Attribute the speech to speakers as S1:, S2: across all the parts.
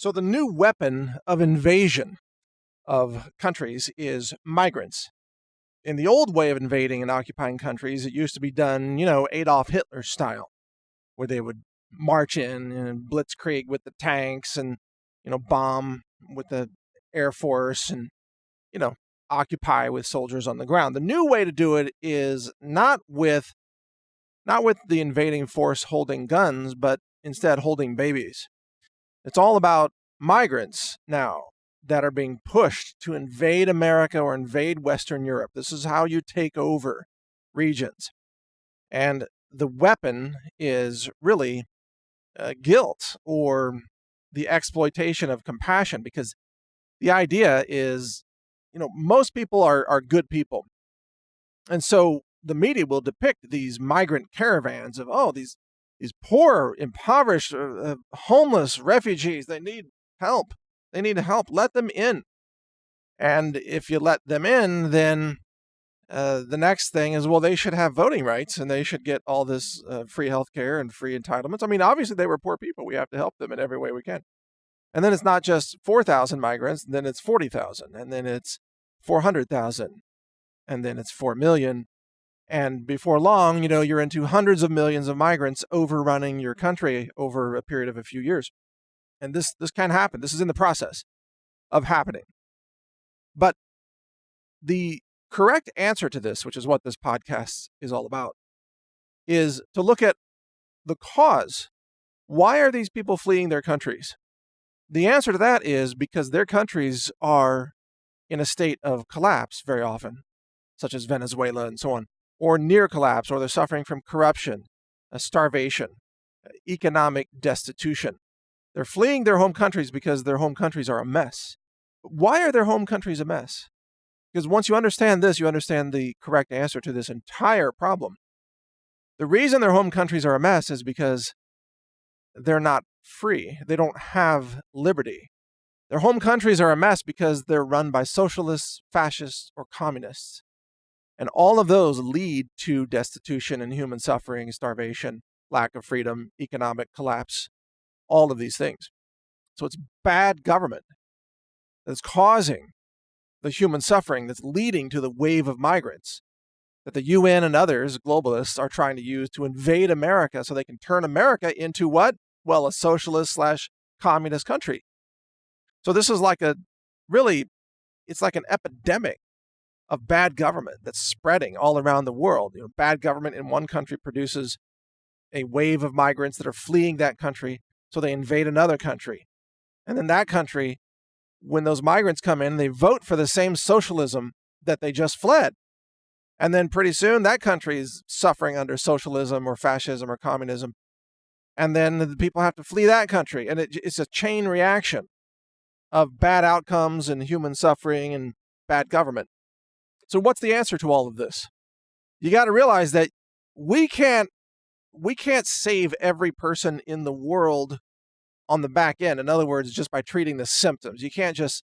S1: So the new weapon of invasion of countries is migrants. In the old way of invading and occupying countries, it used to be done, Adolf Hitler style, where they would march in and blitzkrieg with the tanks and, bomb with the Air Force and, occupy with soldiers on the ground. The new way to do it is not with the invading force holding guns, but instead holding babies. It's all about migrants now that are being pushed to invade America or invade Western Europe. This is how you take over regions. And the weapon is really guilt or the exploitation of compassion, because the idea is, most people are good people. And so the media will depict these migrant caravans of, these poor, impoverished, homeless refugees. They need help. They need help. Let them in. And if you let them in, then the next thing is, they should have voting rights and they should get all this free health care and free entitlements. I mean, obviously they were poor people. We have to help them in every way we can. And then it's not just 4,000 migrants, and then it's 40,000, and then it's 400,000, and then it's 4 million. And before long, you're into hundreds of millions of migrants overrunning your country over a period of a few years. And this can happen. This is in the process of happening. But the correct answer to this, which is what this podcast is all about, is to look at the cause. Why are these people fleeing their countries? The answer to that is because their countries are in a state of collapse very often, such as Venezuela and so on, or near collapse, or they're suffering from corruption, starvation, economic destitution. They're fleeing their home countries because their home countries are a mess. Why are their home countries a mess? Because once you understand this, you understand the correct answer to this entire problem. The reason their home countries are a mess is because they're not free. They don't have liberty. Their home countries are a mess because they're run by socialists, fascists, or communists. And all of those lead to destitution and human suffering, starvation, lack of freedom, economic collapse, all of these things. So it's bad government that's causing the human suffering that's leading to the wave of migrants that the UN and others, globalists, are trying to use to invade America so they can turn America into what? Well, a socialist/communist country. So this is it's like an epidemic of bad government that's spreading all around the world. Bad government in one country produces a wave of migrants that are fleeing that country, so they invade another country. And then that country, when those migrants come in, they vote for the same socialism that they just fled. And then pretty soon that country is suffering under socialism or fascism or communism. And then the people have to flee that country. And it's a chain reaction of bad outcomes and human suffering and bad government. So what's the answer to all of this? You got to realize that we can't save every person in the world on the back end. In other words, just by treating the symptoms. You can't just,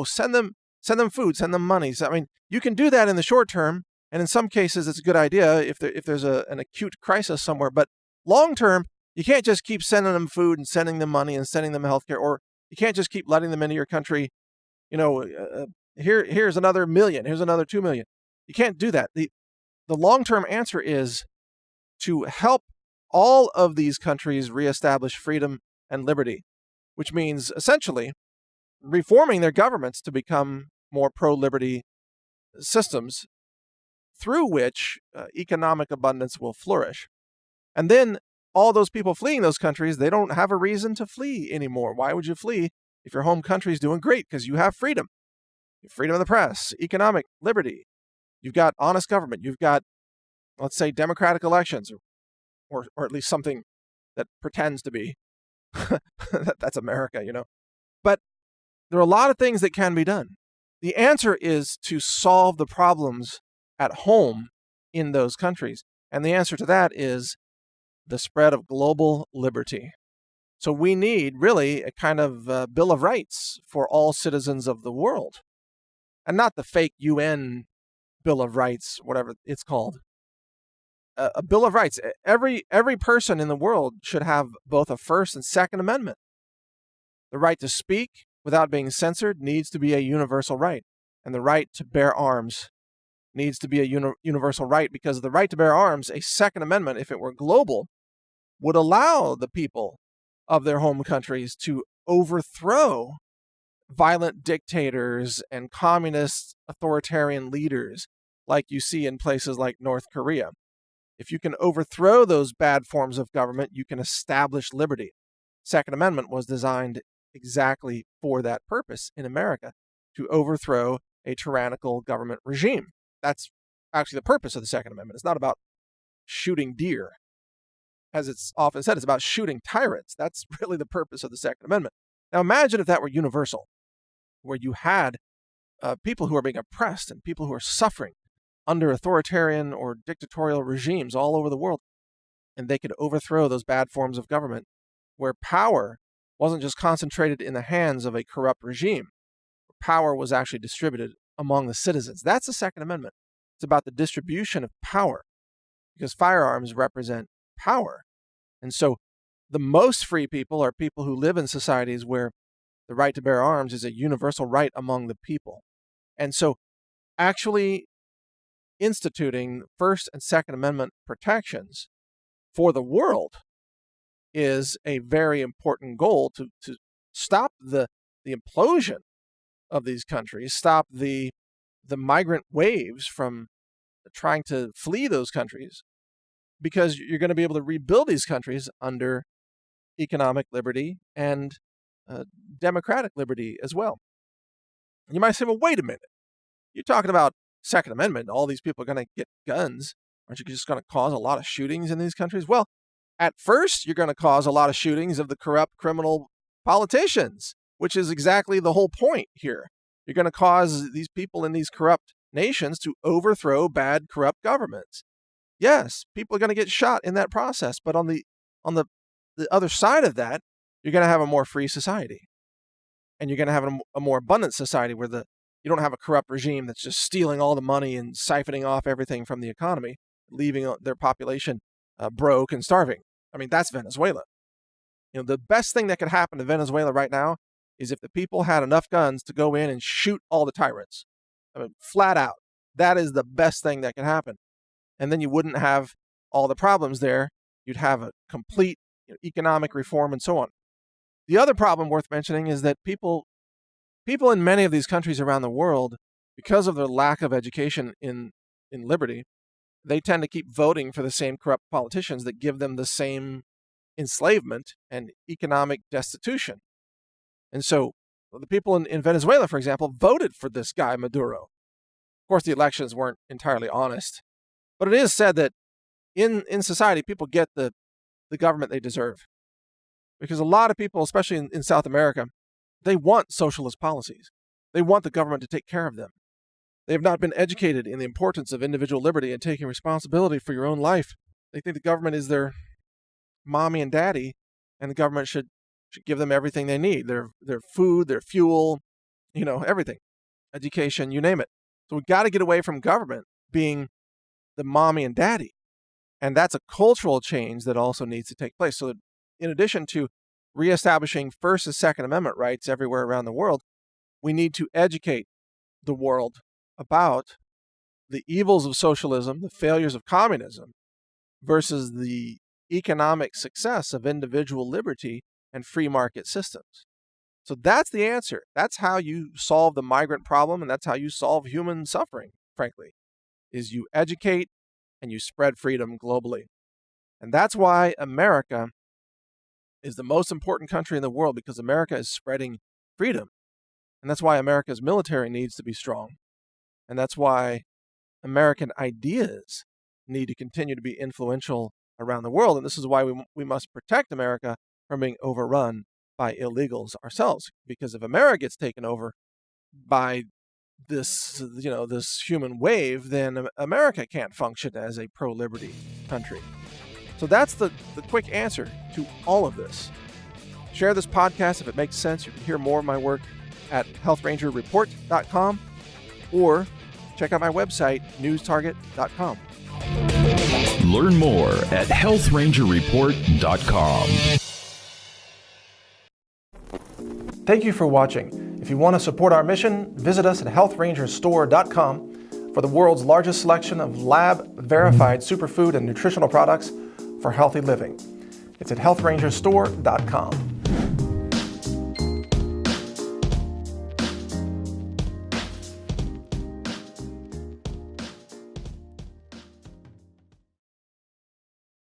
S1: send them food, send them money. So, you can do that in the short term. And in some cases, it's a good idea if there's an acute crisis somewhere. But long term, you can't just keep sending them food and sending them money and sending them healthcare, or you can't just keep letting them into your country. Here's another million. Here's another 2 million. You can't do that. The long-term answer is to help all of these countries reestablish freedom and liberty, which means essentially reforming their governments to become more pro-liberty systems through which economic abundance will flourish. And then all those people fleeing those countries, they don't have a reason to flee anymore. Why would you flee if your home country is doing great? Because you have freedom. Freedom of the press, economic liberty. You've got honest government. You've got, let's say, democratic elections, or at least something that pretends to be. That's America, But there are a lot of things that can be done. The answer is to solve the problems at home in those countries. And the answer to that is the spread of global liberty. So we need really a kind of Bill of Rights for all citizens of the world. And not the fake UN Bill of Rights, whatever it's called. A Bill of Rights. Every person in the world should have both a First and Second Amendment. The right to speak without being censored needs to be a universal right. And the right to bear arms needs to be a universal right, because the right to bear arms, a Second Amendment, if it were global, would allow the people of their home countries to overthrow violent dictators and communist authoritarian leaders like you see in places like North Korea. If you can overthrow those bad forms of government, you can establish liberty. Second Amendment was designed exactly for that purpose in America, to overthrow a tyrannical government regime. That's actually the purpose of the Second Amendment. It's not about shooting deer. As it's often said, it's about shooting tyrants. That's really the purpose of the Second Amendment. Now imagine if that were universal, where you had people who are being oppressed and people who are suffering under authoritarian or dictatorial regimes all over the world, and they could overthrow those bad forms of government, where power wasn't just concentrated in the hands of a corrupt regime. Power was actually distributed among the citizens. That's the Second Amendment. It's about the distribution of power, because firearms represent power. And so the most free people are people who live in societies where the right to bear arms is a universal right among the people. And so actually instituting First and Second Amendment protections for the world is a very important goal to stop the implosion of these countries, stop the migrant waves from trying to flee those countries, because you're going to be able to rebuild these countries under economic liberty and democratic liberty as well. You might say, well, wait a minute. You're talking about Second Amendment. All these people are going to get guns. Aren't you just going to cause a lot of shootings in these countries? Well, at first, you're going to cause a lot of shootings of the corrupt criminal politicians, which is exactly the whole point here. You're going to cause these people in these corrupt nations to overthrow bad, corrupt governments. Yes, people are going to get shot in that process, but on the other side of that, you're going to have a more free society, and you're going to have a more abundant society where you don't have a corrupt regime that's just stealing all the money and siphoning off everything from the economy, leaving their population broke and starving. I mean, that's Venezuela. The best thing that could happen to Venezuela right now is if the people had enough guns to go in and shoot all the tyrants. I mean, flat out. That is the best thing that can happen. And then you wouldn't have all the problems there. You'd have a complete economic reform and so on. The other problem worth mentioning is that people in many of these countries around the world, because of their lack of education in liberty, they tend to keep voting for the same corrupt politicians that give them the same enslavement and economic destitution. And so the people in Venezuela, for example, voted for this guy, Maduro. Of course, the elections weren't entirely honest, but it is said that in society, people get the government they deserve. Because a lot of people, especially in South America, they want socialist policies. They want the government to take care of them. They have not been educated in the importance of individual liberty and taking responsibility for your own life. They think the government is their mommy and daddy, and the government should give them everything they need, their food, their fuel, everything, education, you name it. So we've got to get away from government being the mommy and daddy. And that's a cultural change that also needs to take place. So that in addition to reestablishing First and Second Amendment rights everywhere around the world, we need to educate the world about the evils of socialism, the failures of communism, versus the economic success of individual liberty and free market systems. So that's the answer. That's how you solve the migrant problem, and that's how you solve human suffering, frankly, is you educate and you spread freedom globally. And that's why America is the most important country in the world, because America is spreading freedom. And that's why America's military needs to be strong. And that's why American ideas need to continue to be influential around the world. And this is why we must protect America from being overrun by illegals ourselves. Because if America gets taken over by this human wave, then America can't function as a pro-liberty country. So that's the quick answer to all of this. Share this podcast if it makes sense. You can hear more of my work at healthrangerreport.com or check out my website, newstarget.com.
S2: Learn more at healthrangerreport.com.
S1: Thank you for watching. If you want to support our mission, visit us at healthrangerstore.com for the world's largest selection of lab-verified superfood and nutritional products for healthy living. It's at healthrangerstore.com.